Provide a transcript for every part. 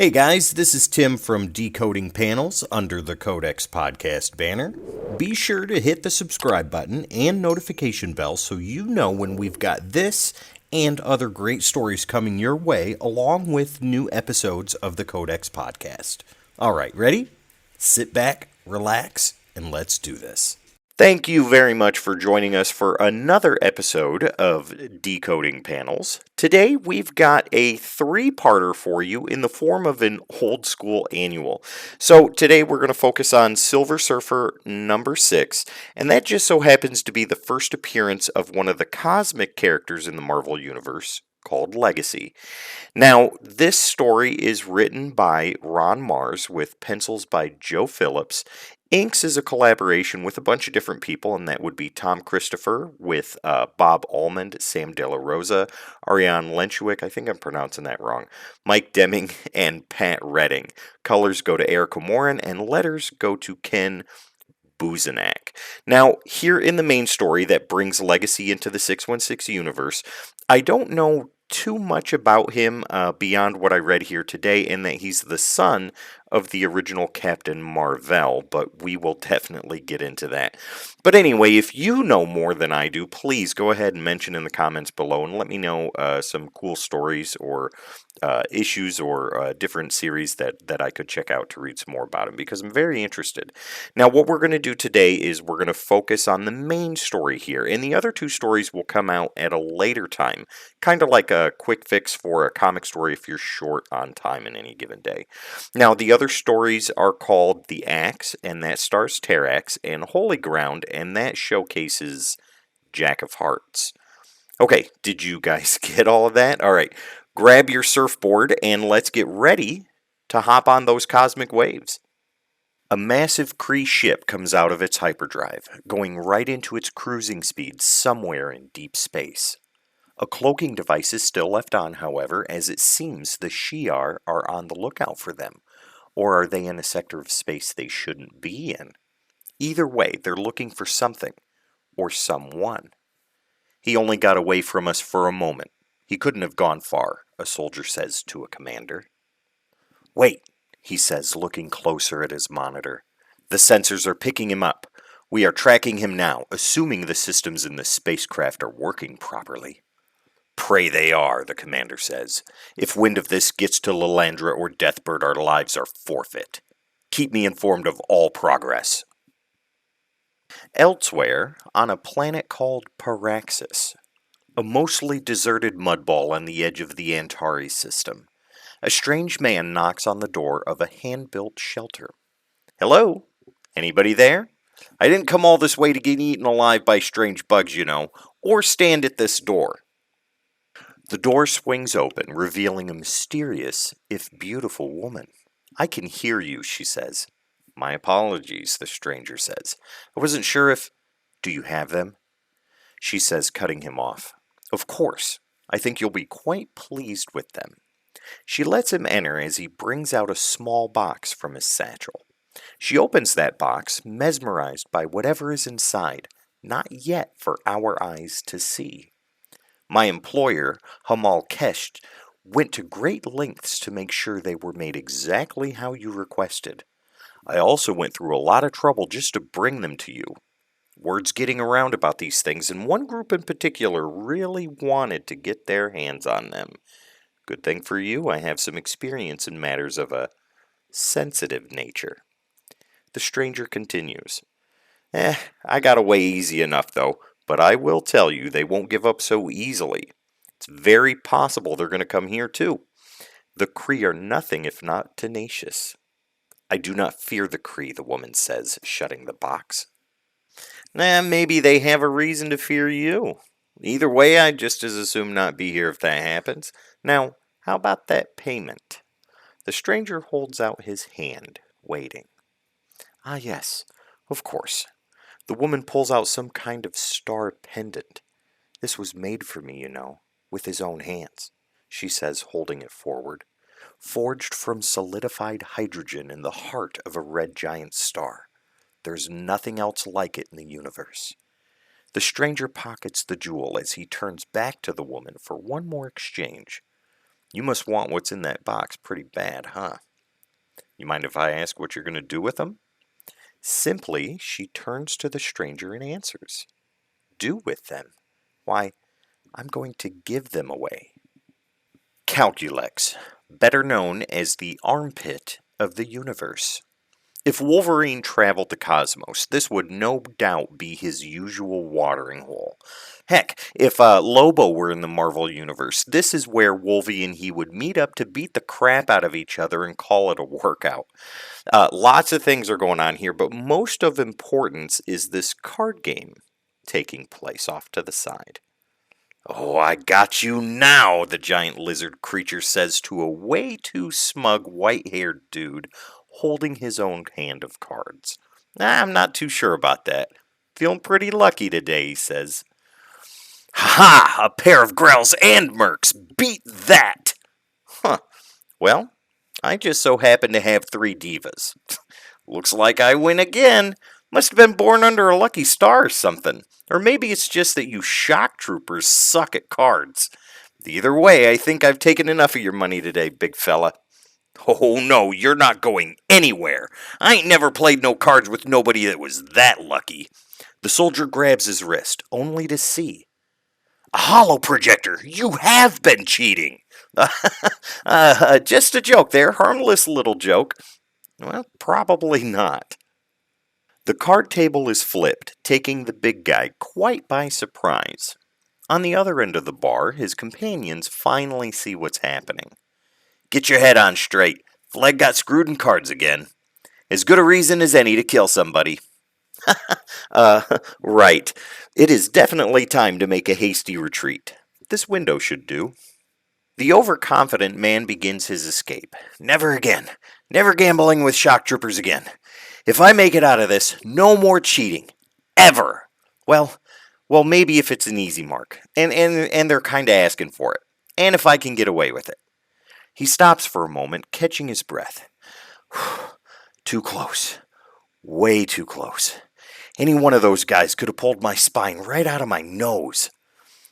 Hey guys, this is Tim from Decoding Panels under the Codex Podcast banner. Be sure to hit the subscribe button and notification bell so you know when we've got this and other great stories coming your way, along with new episodes of the Codex Podcast. All right, ready? Sit back, relax, and let's do this. Thank you very much for joining us for another episode of Decoding Panels. Today we've got a three-parter for you in the form of an old school annual. So today we're going to focus on Silver Surfer number 6, and that just so happens to be the first appearance of one of the cosmic characters in the Marvel Universe called Legacy. Now, this story is written by Ron Mars with pencils by Joe Phillips. Inks is a collaboration with a bunch of different people, and that would be Tom Christopher with Bob Almond, Sam De La Rosa, Ariane Lenchwick, I think I'm pronouncing that wrong, Mike Deming, and Pat Redding. Colors go to Erica Morin, and letters go to Ken Buzanak. Now, here in the main story that brings Legacy into the 616 universe, I don't know too much about him beyond what I read here today, and that he's the son of the original Captain Mar-Vell, but we will definitely get into that. But anyway, if you know more than I do, please go ahead and mention in the comments below and let me know some cool stories or issues or different series that I could check out to read some more about him, because I'm very interested. Now, what we're going to do today is we're going to focus on the main story here, and the other two stories will come out at a later time, kind of like a quick fix for a comic story if you're short on time in any given day. Now, the other stories are called The Axe, and that stars Terrax, and Holy Ground, and that showcases Jack of Hearts. Okay, did you guys get all of that? All right, grab your surfboard and let's get ready to hop on those cosmic waves. A massive Kree ship comes out of its hyperdrive, going right into its cruising speed somewhere in deep space. A cloaking device is still left on, however, as it seems the Shi'ar are on the lookout for them. Or are they in a sector of space they shouldn't be in? Either way, they're looking for something. Or someone. He only got away from us for a moment. He couldn't have gone far, a soldier says to a commander. Wait, he says, looking closer at his monitor. The sensors are picking him up. We are tracking him now, assuming the systems in the spacecraft are working properly. Pray they are, the commander says. If wind of this gets to Lilandra or Deathbird, our lives are forfeit. Keep me informed of all progress. Elsewhere, on a planet called Paraxis, a mostly deserted mudball on the edge of the Antares system, a strange man knocks on the door of a hand-built shelter. Hello? Anybody there? I didn't come all this way to get eaten alive by strange bugs, you know, or stand at this door. The door swings open, revealing a mysterious, if beautiful woman. I can hear you, she says. My apologies, the stranger says. I wasn't sure if... Do you have them? She says, cutting him off. Of course. I think you'll be quite pleased with them. She lets him enter as he brings out a small box from his satchel. She opens that box, mesmerized by whatever is inside, not yet for our eyes to see. My employer, Hamal Kesht, went to great lengths to make sure they were made exactly how you requested. I also went through a lot of trouble just to bring them to you. Word's getting around about these things, and one group in particular really wanted to get their hands on them. Good thing for you, I have some experience in matters of a sensitive nature. The stranger continues. I got away easy enough, though. But I will tell you, they won't give up so easily. It's very possible they're going to come here too. The Kree are nothing if not tenacious. I do not fear the Kree, the woman says, shutting the box. Maybe they have a reason to fear you. Either way, I'd just as assume not be here if that happens. Now, how about that payment? The stranger holds out his hand, waiting. Ah, yes, of course. The woman pulls out some kind of star pendant. This was made for me, you know, with his own hands, she says, holding it forward. Forged from solidified hydrogen in the heart of a red giant star. There's nothing else like it in the universe. The stranger pockets the jewel as he turns back to the woman for one more exchange. You must want what's in that box pretty bad, huh? You mind if I ask what you're going to do with them? Simply, she turns to the stranger and answers. Do with them? Why, I'm going to give them away. Calculex, better known as the armpit of the universe. If Wolverine traveled the cosmos, this would no doubt be his usual watering hole. Heck, if Lobo were in the Marvel Universe, this is where Wolvie and he would meet up to beat the crap out of each other and call it a workout. Lots of things are going on here, but most of importance is this card game taking place off to the side. Oh, I got you now, the giant lizard creature says to a way too smug white-haired dude holding his own hand of cards. I'm not too sure about that. Feeling pretty lucky today, he says. Ha ha! A pair of growls and mercs! Beat that! Huh. Well, I just so happen to have 3 divas. Looks like I win again. Must have been born under a lucky star or something. Or maybe it's just that you shock troopers suck at cards. Either way, I think I've taken enough of your money today, big fella. Oh no, you're not going anywhere. I ain't never played no cards with nobody that was that lucky. The soldier grabs his wrist, only to see a hollow projector. You have been cheating. Just a joke there, harmless little joke. Well, probably not. The card table is flipped, taking the big guy quite by surprise. On the other end of the bar, his companions finally see what's happening. Get your head on straight. Flag got screwed in cards again. As good a reason as any to kill somebody. Right. It is definitely time to make a hasty retreat. This window should do. The overconfident man begins his escape. Never again. Never gambling with shock troopers again. If I make it out of this, no more cheating. Ever. Well, maybe if it's an easy mark. And they're kinda asking for it. And if I can get away with it. He stops for a moment, catching his breath. Too close. Way too close. Any one of those guys could have pulled my spine right out of my nose.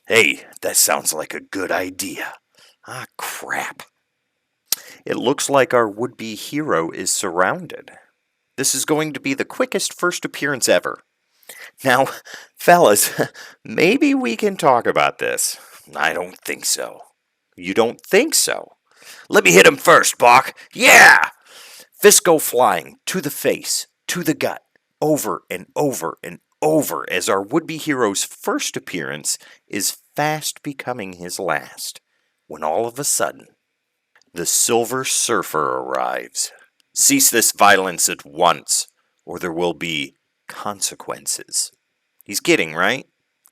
Hey, that sounds like a good idea. Ah, crap. It looks like our would-be hero is surrounded. This is going to be the quickest first appearance ever. Now, fellas, maybe we can talk about this. I don't think so. You don't think so? Let me hit him first, Bach. Yeah! Fists go flying, to the face, to the gut, over and over and over as our would-be hero's first appearance is fast becoming his last, when all of a sudden, the Silver Surfer arrives. Cease this violence at once, or there will be consequences. He's kidding, right?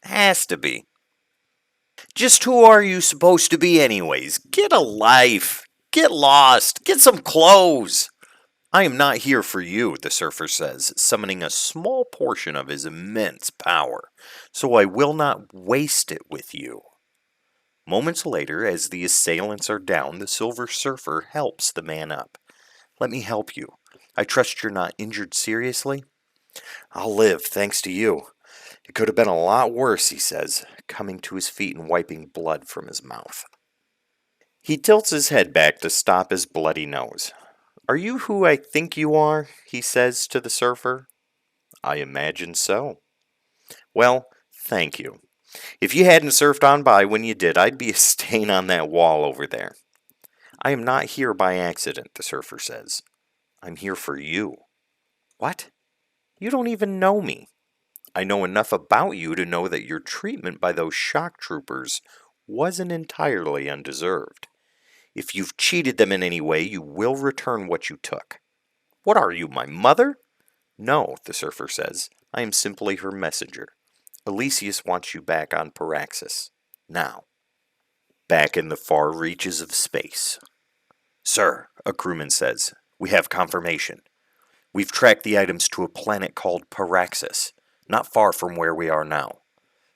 Has to be. Just who are you supposed to be anyways? Get a life. Get lost. Get some clothes. I am not here for you, the surfer says, summoning a small portion of his immense power, so I will not waste it with you. Moments later, as the assailants are down, the Silver Surfer helps the man up. Let me help you. I trust you're not injured seriously? I'll live, thanks to you. It could have been a lot worse, he says, coming to his feet and wiping blood from his mouth. He tilts his head back to stop his bloody nose. Are you who I think you are? He says to the surfer. I imagine so. Well, thank you. If you hadn't surfed on by when you did, I'd be a stain on that wall over there. I am not here by accident, the surfer says. I'm here for you. What? You don't even know me. I know enough about you to know that your treatment by those shock troopers wasn't entirely undeserved. If you've cheated them in any way, you will return what you took. What are you, my mother? No, the surfer says. I am simply her messenger. Elysius wants you back on Paraxis. Now. Back in the far reaches of space. Sir, a crewman says, we have confirmation. We've tracked the items to a planet called Paraxis, not far from where we are now.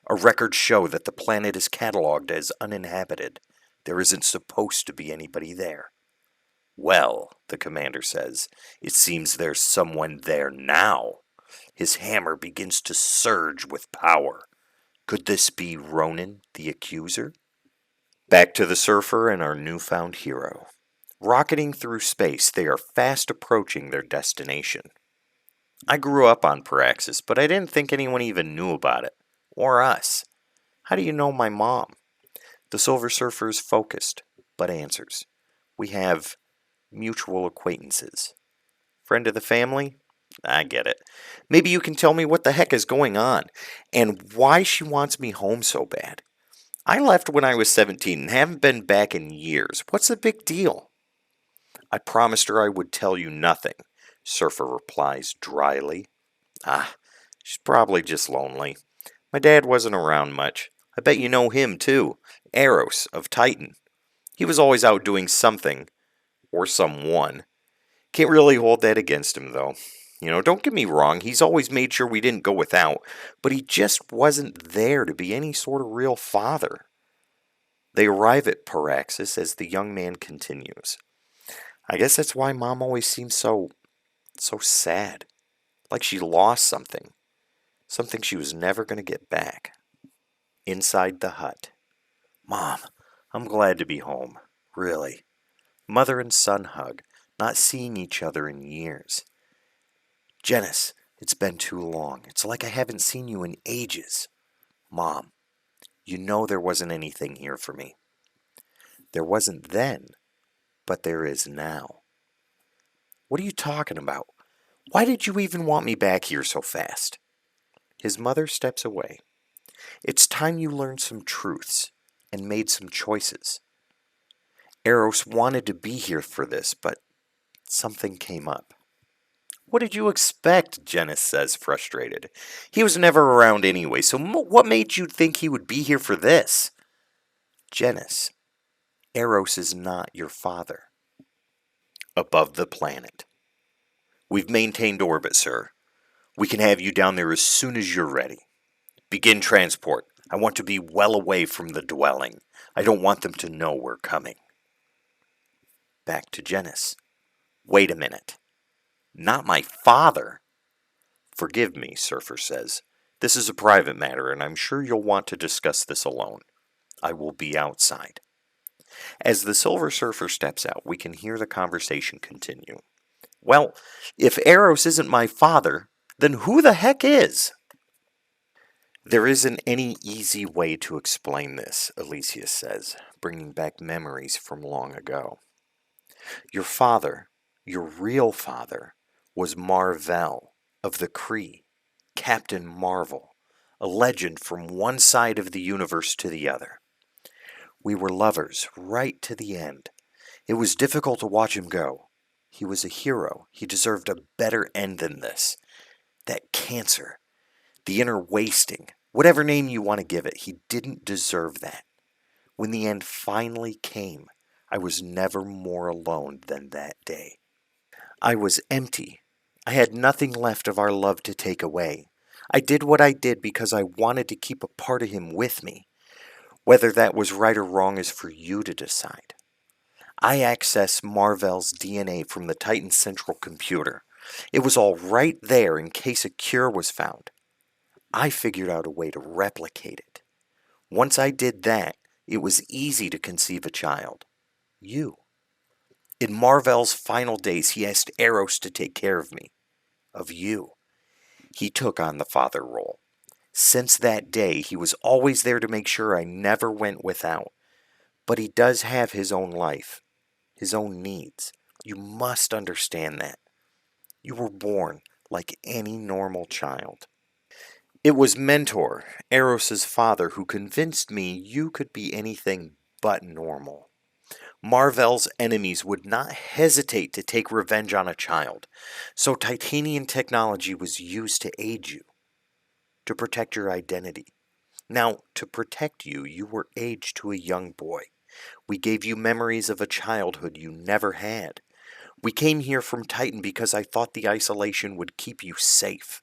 Our records show that the planet is cataloged as uninhabited. There isn't supposed to be anybody there. Well, the commander says, it seems there's someone there now. His hammer begins to surge with power. Could this be Ronan, the accuser? Back to the surfer and our newfound hero. Rocketing through space, they are fast approaching their destination. I grew up on Paraxis, but I didn't think anyone even knew about it. Or us. How do you know my mom? The Silver Surfer is focused, but answers. We have mutual acquaintances. Friend of the family? I get it. Maybe you can tell me what the heck is going on, and why she wants me home so bad. I left when I was 17 and haven't been back in years. What's the big deal? I promised her I would tell you nothing, Surfer replies dryly. Ah, she's probably just lonely. My dad wasn't around much. I bet you know him too. Eros of Titan. He was always out doing something, or someone. Can't really hold that against him though. Don't get me wrong, he's always made sure we didn't go without, but he just wasn't there to be any sort of real father. They arrive at Paraxis as the young man continues. I guess that's why Mom always seems so sad. Like she lost something. Something she was never going to get back. Inside the hut. Mom, I'm glad to be home. Really. Mother and son hug, not seeing each other in years. Genis, it's been too long. It's like I haven't seen you in ages. Mom, you know there wasn't anything here for me. There wasn't then, but there is now. What are you talking about? Why did you even want me back here so fast? His mother steps away. It's time you learned some truths and made some choices. Eros wanted to be here for this, but something came up. What did you expect? Genis says, frustrated. He was never around anyway, so what made you think he would be here for this? Genis, Eros is not your father. Above the planet. We've maintained orbit, sir. We can have you down there as soon as you're ready. Begin transport. I want to be well away from the dwelling. I don't want them to know we're coming. Back to Genis. Wait a minute. Not my father? Forgive me, Surfer says. This is a private matter, and I'm sure you'll want to discuss this alone. I will be outside. As the Silver Surfer steps out, we can hear the conversation continue. Well, if Eros isn't my father, then who the heck is? There isn't any easy way to explain this, Elysius says, bringing back memories from long ago. Your father, your real father, was Mar-Vell of the Kree, Captain Marvel, a legend from one side of the universe to the other. We were lovers right to the end. It was difficult to watch him go. He was a hero. He deserved a better end than this. That cancer, the inner wasting, whatever name you want to give it, he didn't deserve that. When the end finally came, I was never more alone than that day. I was empty. I had nothing left of our love to take away. I did what I did because I wanted to keep a part of him with me. Whether that was right or wrong is for you to decide. I accessed Mar-Vell's DNA from the Titan Central Computer. It was all right there in case a cure was found. I figured out a way to replicate it. Once I did that, it was easy to conceive a child. You. In Mar-Vell's final days, he asked Eros to take care of me. Of you. He took on the father role. Since that day, he was always there to make sure I never went without. But he does have his own life, his own needs. You must understand that. You were born like any normal child. It was Mentor, Eros's father, who convinced me you could be anything but normal. Mar-Vell's enemies would not hesitate to take revenge on a child, so titanium technology was used to aid you, to protect your identity. Now, to protect you, you were aged to a young boy. We gave you memories of a childhood you never had. We came here from Titan because I thought the isolation would keep you safe.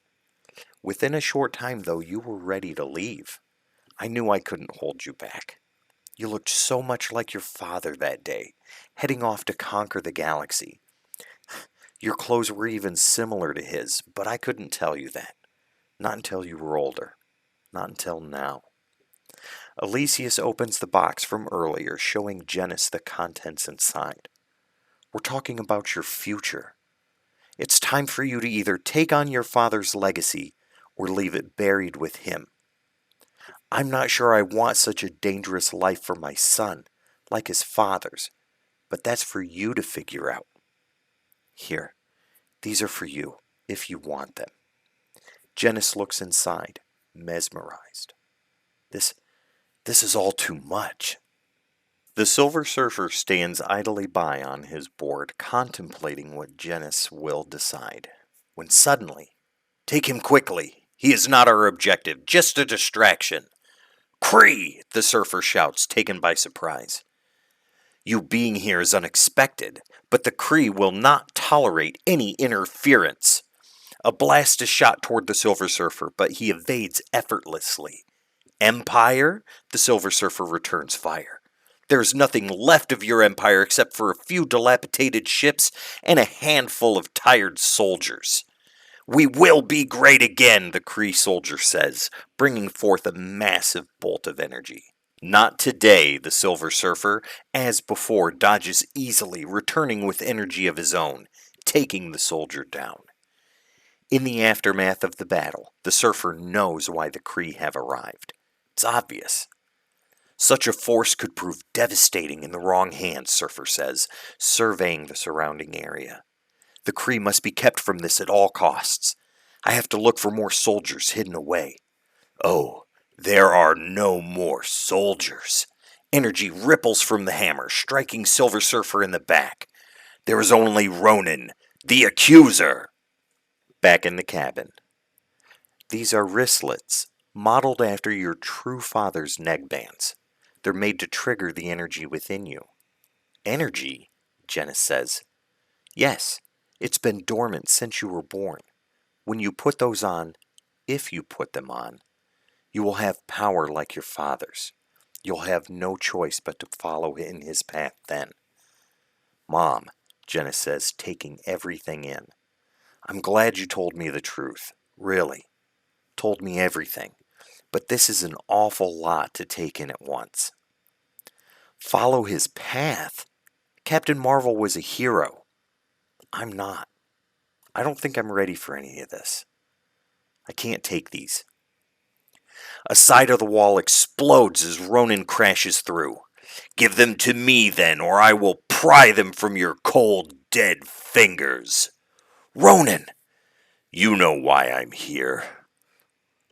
Within a short time, though, you were ready to leave. I knew I couldn't hold you back. You looked so much like your father that day, heading off to conquer the galaxy. Your clothes were even similar to his, but I couldn't tell you that. Not until you were older. Not until now. Alexius opens the box from earlier, showing Genis the contents inside. We're talking about your future. It's time for you to either take on your father's legacy or leave it buried with him. I'm not sure I want such a dangerous life for my son, like his father's, but that's for you to figure out. Here, these are for you, if you want them. Genis looks inside, mesmerized. This is all too much. The Silver Surfer stands idly by on his board, contemplating what Genis will decide, when suddenly, "Take him quickly. He is not our objective, just a distraction." "Cree!" the Surfer shouts, taken by surprise. "You being here is unexpected, but the Cree will not tolerate any interference." A blast is shot toward the Silver Surfer, but he evades effortlessly. "Empire?" The Silver Surfer returns fire. "There's nothing left of your empire except for a few dilapidated ships and a handful of tired soldiers." "We will be great again," the Kree soldier says, bringing forth a massive bolt of energy. "Not today," the Silver Surfer, as before, dodges easily, returning with energy of his own, taking the soldier down. In the aftermath of the battle, the Surfer knows why the Kree have arrived. It's obvious. "Such a force could prove devastating in the wrong hands," Surfer says, surveying the surrounding area. "The Kree must be kept from this at all costs. I have to look for more soldiers hidden away." "Oh, there are no more soldiers." Energy ripples from the hammer, striking Silver Surfer in the back. "There is only Ronan, the accuser." Back in the cabin. "These are wristlets, modeled after your true father's neckbands. They're made to trigger the energy within you." "Energy?" Genis says. "Yes, it's been dormant since you were born. When you put those on, if you put them on, you will have power like your father's. You'll have no choice but to follow in his path then." "Mom," Genis says, taking everything in. "I'm glad you told me the truth. Really. Told me everything. But this is an awful lot to take in at once." "Follow his path? Captain Marvel was a hero. I'm not. I don't think I'm ready for any of this. I can't take these." A side of the wall explodes as Ronan crashes through. "Give them to me then, or I will pry them from your cold, dead fingers." "Ronan!" "You know why I'm here.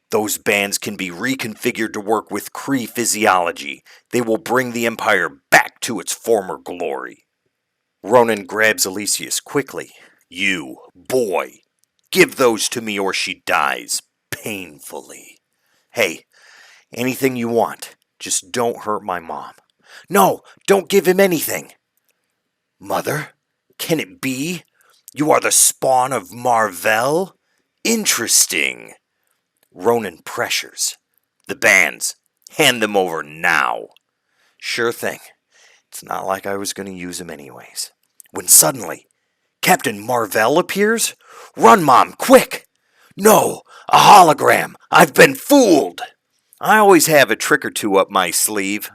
Those bands can be reconfigured to work with Kree physiology. They will bring the Empire back to its former glory." Ronan grabs Alexius quickly. "You, boy, give those to me or she dies, painfully. Hey, anything you want, just don't hurt my mom." "No, don't give him anything." "Mother, can it be? You are the spawn of Mar-Vell? Interesting." Ronan pressures. "The bands, hand them over now." "Sure thing. It's not like I was going to use them anyways." When suddenly, Captain Mar-Vell appears. "Run, Mom, quick!" "No, a hologram! I've been fooled!" I always have a trick or two up my sleeve.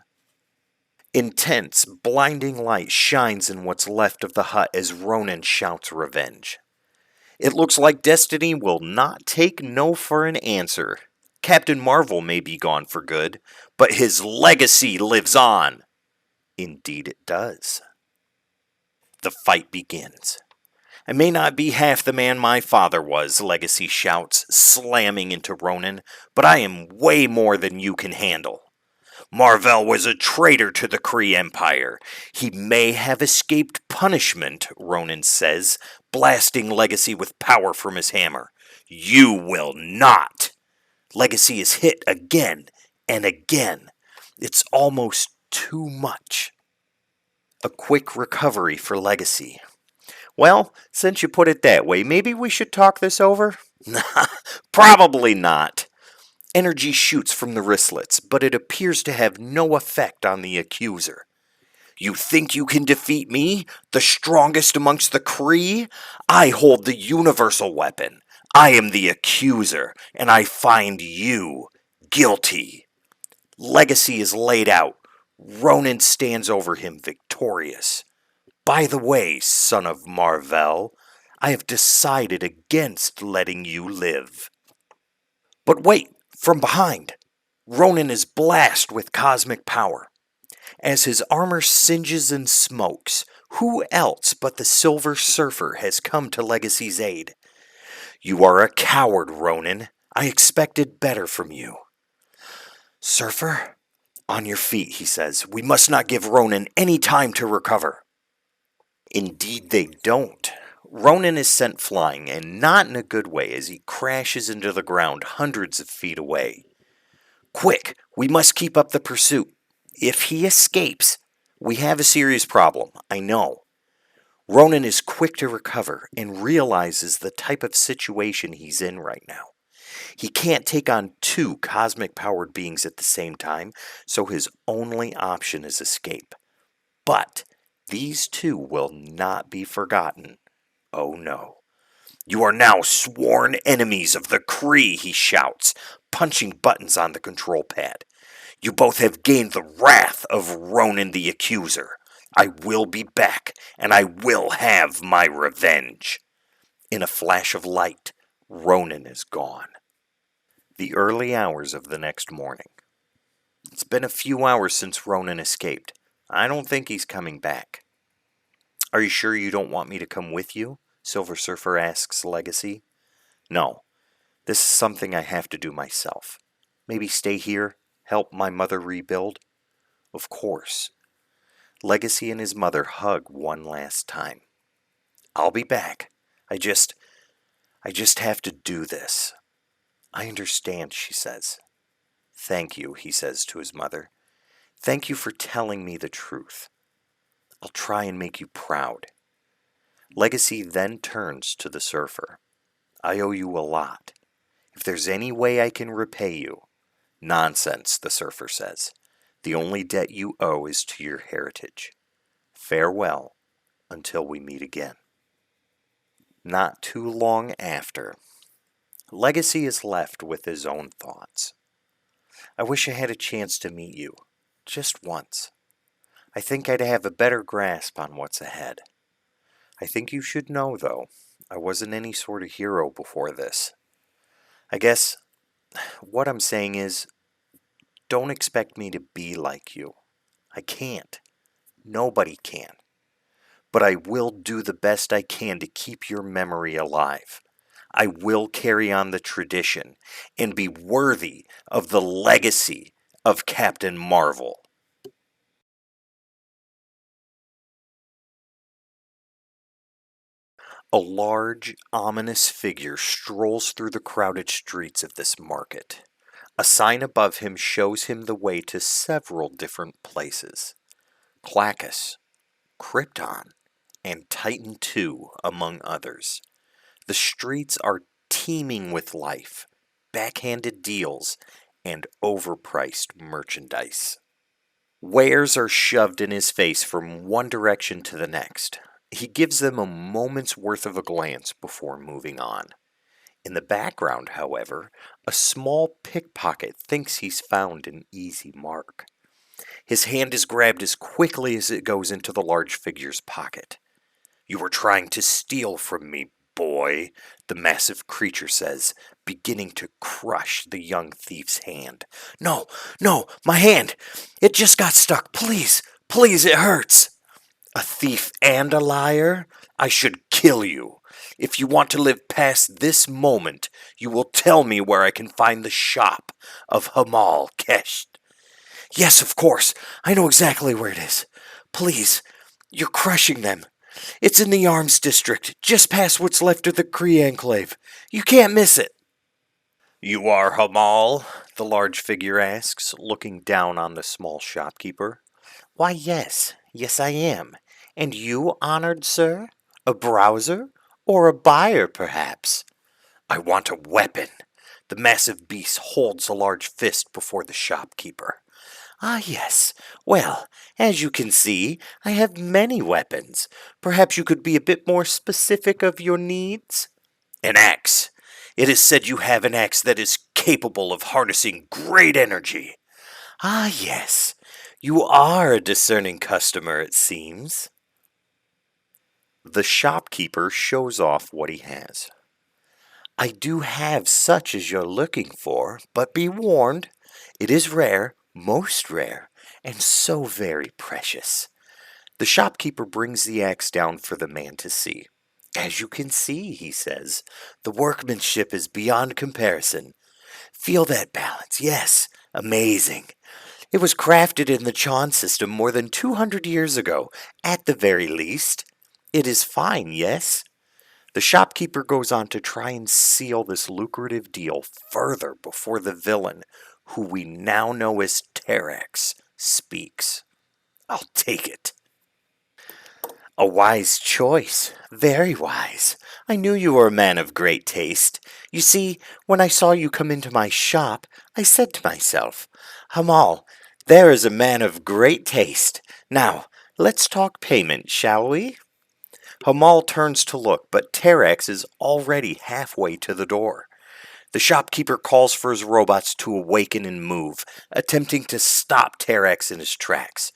Intense, blinding light shines in what's left of the hut as Ronan shouts revenge. It looks like destiny will not take no for an answer. Captain Marvel may be gone for good, but his legacy lives on. Indeed it does. The fight begins. "I may not be half the man my father was," Legacy shouts, slamming into Ronan, "but I am way more than you can handle. Mar-Vell was a traitor to the Kree Empire. He may have escaped punishment," Ronan says, blasting Legacy with power from his hammer. "You will not." Legacy is hit again and again. It's almost too much. A quick recovery for Legacy. "Well, since you put it that way, maybe we should talk this over?" "Probably not." Energy shoots from the wristlets, but it appears to have no effect on the accuser. "You think you can defeat me, the strongest amongst the Kree? I hold the universal weapon. I am the accuser, and I find you guilty." Legacy is laid out. Ronan stands over him victorious. By the way, son of Marvell, I have decided against letting you live. But wait, from behind, Ronan is blasted with cosmic power. As his armor singes and smokes, who else but the Silver Surfer has come to Legacy's aid? You are a coward, Ronan. I expected better from you. Surfer, on your feet, he says. We must not give Ronan any time to recover. Indeed they don't. Ronan is sent flying, and not in a good way, as he crashes into the ground hundreds of feet away. Quick, we must keep up the pursuit. If he escapes, we have a serious problem, I know. Ronan is quick to recover and realizes the type of situation he's in right now. He can't take on two cosmic-powered beings at the same time, so his only option is escape. But these two will not be forgotten. Oh no. You are now sworn enemies of the Kree, he shouts, punching buttons on the control pad. You both have gained the wrath of Ronan the Accuser. I will be back, and I will have my revenge. In a flash of light, Ronan is gone. The early hours of the next morning. It's been a few hours since Ronan escaped. I don't think he's coming back. Are you sure you don't want me to come with you? Silver Surfer asks Legacy. No, this is something I have to do myself. Maybe stay here, help my mother rebuild? Of course. Legacy and his mother hug one last time. I'll be back. I just have to do this. I understand, she says. Thank you, he says to his mother. Thank you for telling me the truth. I'll try and make you proud. Legacy then turns to the Surfer. I owe you a lot. If there's any way I can repay you. Nonsense, the Surfer says. The only debt you owe is to your heritage. Farewell, until we meet again. Not too long after, Legacy is left with his own thoughts. I wish I had a chance to meet you, just once. I think I'd have a better grasp on what's ahead. I think you should know, though, I wasn't any sort of hero before this. I guess what I'm saying is, don't expect me to be like you. I can't. Nobody can. But I will do the best I can to keep your memory alive. I will carry on the tradition and be worthy of the legacy of Captain Marvel. A large, ominous figure strolls through the crowded streets of this market. A sign above him shows him the way to several different places. Clackus, Krypton, and Titan II, among others. The streets are teeming with life, backhanded deals, and overpriced merchandise. Wares are shoved in his face from one direction to the next. He gives them a moment's worth of a glance before moving on. In the background, however, a small pickpocket thinks he's found an easy mark. His hand is grabbed as quickly as it goes into the large figure's pocket. You were trying to steal from me, boy, the massive creature says, beginning to crush the young thief's hand. No, my hand! It just got stuck. Please, it hurts. A thief and a liar? I should kill you. If you want to live past this moment, you will tell me where I can find the shop of Hamal Kesht. Yes, of course. I know exactly where it is. Please, you're crushing them. It's in the Arms District, just past what's left of the Kree Enclave. You can't miss it. You are Hamal? The large figure asks, looking down on the small shopkeeper. Why, yes I am. And you, honored sir? A browser? Or a buyer, perhaps? I want a weapon. The massive beast holds a large fist before the shopkeeper. Ah, yes. Well, as you can see, I have many weapons. Perhaps you could be a bit more specific of your needs? An axe. It is said you have an axe that is capable of harnessing great energy. Ah, yes. You are a discerning customer, it seems. The shopkeeper shows off what he has. I do have such as you're looking for, but be warned, it is rare, most rare, and so very precious. The shopkeeper brings the axe down for the man to see. As you can see, he says, the workmanship is beyond comparison. Feel that balance, yes, amazing. It was crafted in the Chan system more than 200 years ago, at the very least. It is fine, yes? The shopkeeper goes on to try and seal this lucrative deal further before the villain, who we now know as Terex, speaks. I'll take it. A wise choice. Very wise. I knew you were a man of great taste. You see, when I saw you come into my shop, I said to myself, Hamal, there is a man of great taste. Now, let's talk payment, shall we? Hamal turns to look, but Terex is already halfway to the door. The shopkeeper calls for his robots to awaken and move, attempting to stop Terex in his tracks.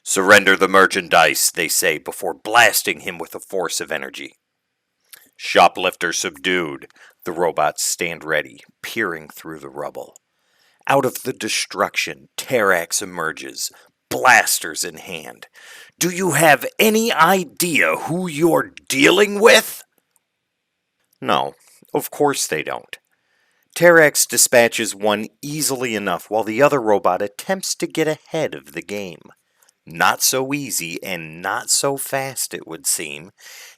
Surrender the merchandise, they say, before blasting him with a force of energy. Shoplifter subdued. The robots stand ready, peering through the rubble. Out of the destruction, Terex emerges, blasters in hand. Do you have any idea who you're dealing with? No, of course they don't. Terex dispatches one easily enough while the other robot attempts to get ahead of the game. Not so easy and not so fast, it would seem.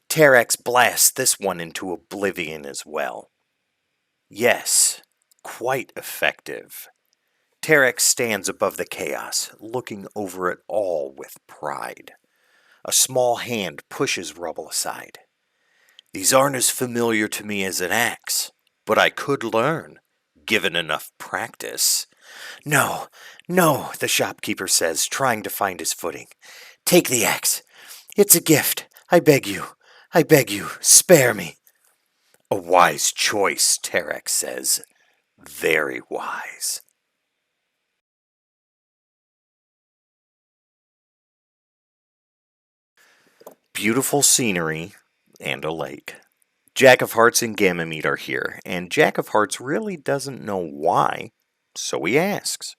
Terex blasts this one into oblivion as well. Yes, quite effective. Terex stands above the chaos, looking over it all with pride. A small hand pushes rubble aside. These aren't as familiar to me as an axe, but I could learn, given enough practice. No, no, the shopkeeper says, trying to find his footing. Take the axe. It's a gift. I beg you. I beg you. Spare me. A wise choice, Terex says. Very wise. Beautiful scenery and a lake. Jack of Hearts and Ganymede are here, and Jack of Hearts really doesn't know why, so he asks,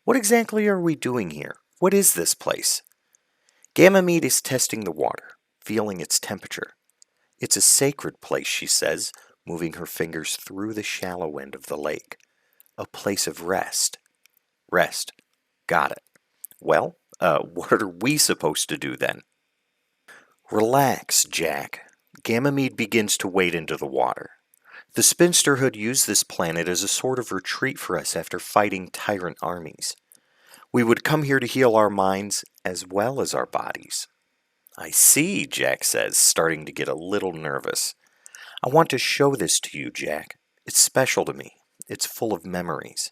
what exactly are we doing here? What is this place? Ganymede is testing the water, feeling its temperature. It's a sacred place, she says, moving her fingers through the shallow end of the lake. A place of rest. Rest. Got it. Well, what are we supposed to do then? Relax, Jack. Ganymede begins to wade into the water. The spinsterhood used this planet as a sort of retreat for us after fighting tyrant armies. We would come here to heal our minds as well as our bodies. I see, Jack says, starting to get a little nervous. I want to show this to you, Jack. It's special to me. It's full of memories.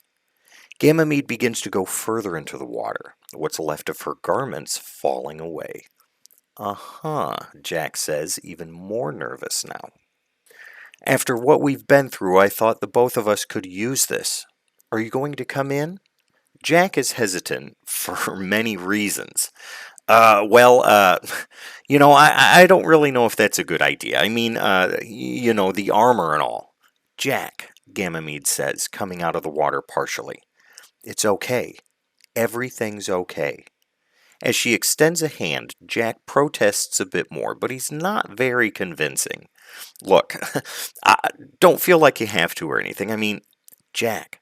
Ganymede begins to go further into the water, what's left of her garments falling away. Uh-huh, Jack says, even more nervous now. After what we've been through, I thought the both of us could use this. Are you going to come in? Jack is hesitant for many reasons. I don't really know if that's a good idea. I mean, the armor and all. Jack, Ganymede says, coming out of the water partially. It's okay. Everything's okay. As she extends a hand, Jack protests a bit more, but he's not very convincing. Look, I don't feel like you have to or anything. I mean, Jack,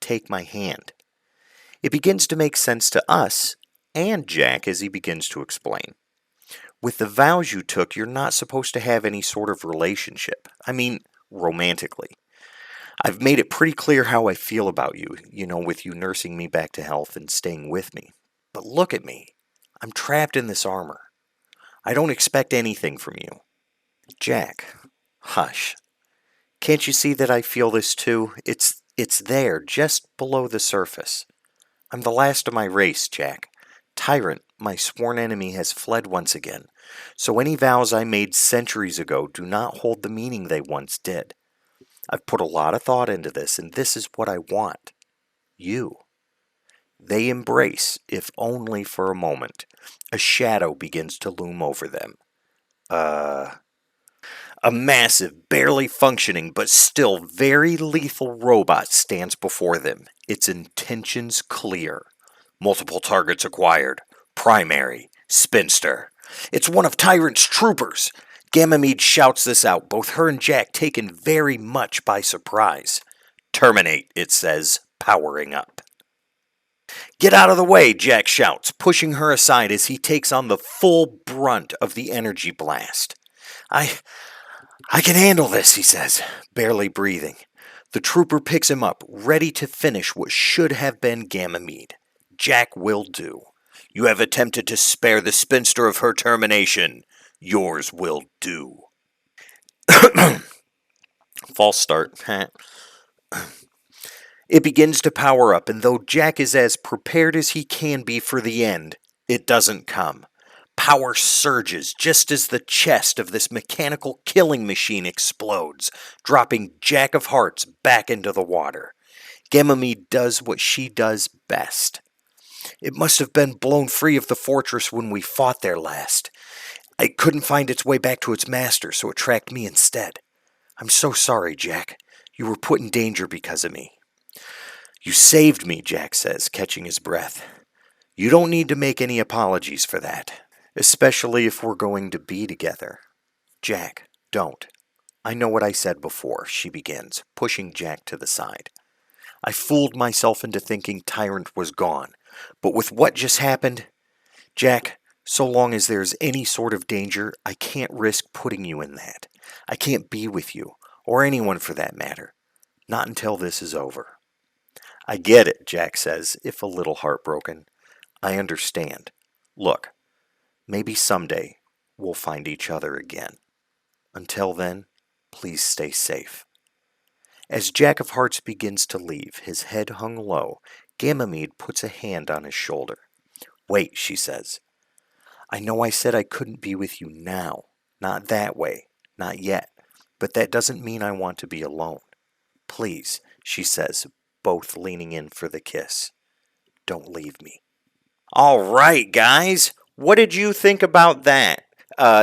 take my hand. It begins to make sense to us and Jack as he begins to explain. With the vows you took, you're not supposed to have any sort of relationship. I mean, romantically. I've made it pretty clear how I feel about you, with you nursing me back to health and staying with me. But look at me. I'm trapped in this armor. I don't expect anything from you. Jack, hush. Can't you see that I feel this too? It's there, just below the surface. I'm the last of my race, Jack. Tyrant, my sworn enemy, has fled once again, so any vows I made centuries ago do not hold the meaning they once did. I've put a lot of thought into this, and this is what I want. You. They embrace, if only for a moment. A shadow begins to loom over them. A massive, barely functioning, but still very lethal robot stands before them, its intentions clear. Multiple targets acquired. Primary, Spinster. It's one of Tyrant's troopers. Ganymede shouts this out, both her and Jack taken very much by surprise. Terminate, it says, powering up. Get out of the way, Jack shouts, pushing her aside as he takes on the full brunt of the energy blast. I can handle this, he says, barely breathing. The trooper picks him up, ready to finish what should have been Ganymede. Jack will do. You have attempted to spare the spinster of her termination. Yours will do. False start. It begins to power up, and though Jack is as prepared as he can be for the end, it doesn't come. Power surges just as the chest of this mechanical killing machine explodes, dropping Jack of Hearts back into the water. Ganymede does what she does best. It must have been blown free of the fortress when we fought there last. It couldn't find its way back to its master, so it tracked me instead. I'm so sorry, Jack. You were put in danger because of me. You saved me, Jack says, catching his breath. You don't need to make any apologies for that, especially if we're going to be together. Jack, don't. I know what I said before, she begins, pushing Jack to the side. I fooled myself into thinking Tyrant was gone, but with what just happened, Jack, so long as there's any sort of danger, I can't risk putting you in that. I can't be with you, or anyone for that matter. Not until this is over. I get it, Jack says, if a little heartbroken. I understand. Look, maybe someday we'll find each other again. Until then, please stay safe. As Jack of Hearts begins to leave, his head hung low, Ganymede puts a hand on his shoulder. Wait, she says. I know I said I couldn't be with you now. Not that way. Not yet. But that doesn't mean I want to be alone. Please, she says, both leaning in for the kiss. Don't leave me. All right, guys. What did you think about that?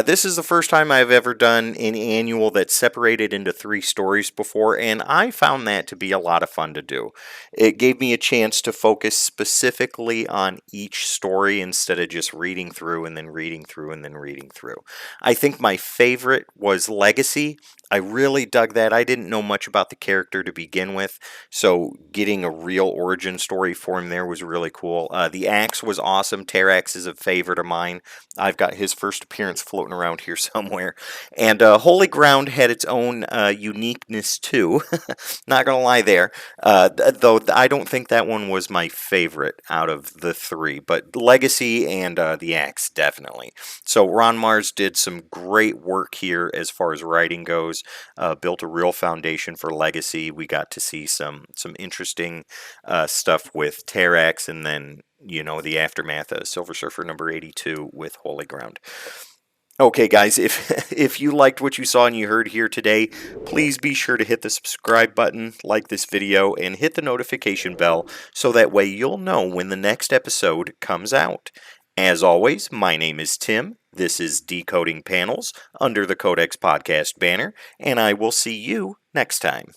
This is the first time I've ever done an annual that's separated into 3 stories before, and I found that to be a lot of fun to do. It gave me a chance to focus specifically on each story instead of just reading through and then reading through and then reading through. I think my favorite was Legacy. I really dug that. I didn't know much about the character to begin with, so getting a real origin story for him there was really cool. The Axe was awesome. Terrax is a favorite of mine. I've got his first appearance floating around here somewhere. And Holy Ground had its own uniqueness too. Not going to lie there. Though I don't think that one was my favorite out of the 3. But Legacy and the Axe, definitely. So Ron Mars did some great work here as far as writing goes. Built a real foundation for Legacy. We got to see some interesting stuff with Terrax, and then, you know, the aftermath of Silver Surfer number 82 with Holy Ground. Okay, guys, if you liked what you saw and you heard here today, please be sure to hit the subscribe button, like this video, and hit the notification bell so that way you'll know when the next episode comes out. As always, my name is Tim. This is Decoding Panels under the Codex Podcast banner, and I will see you next time.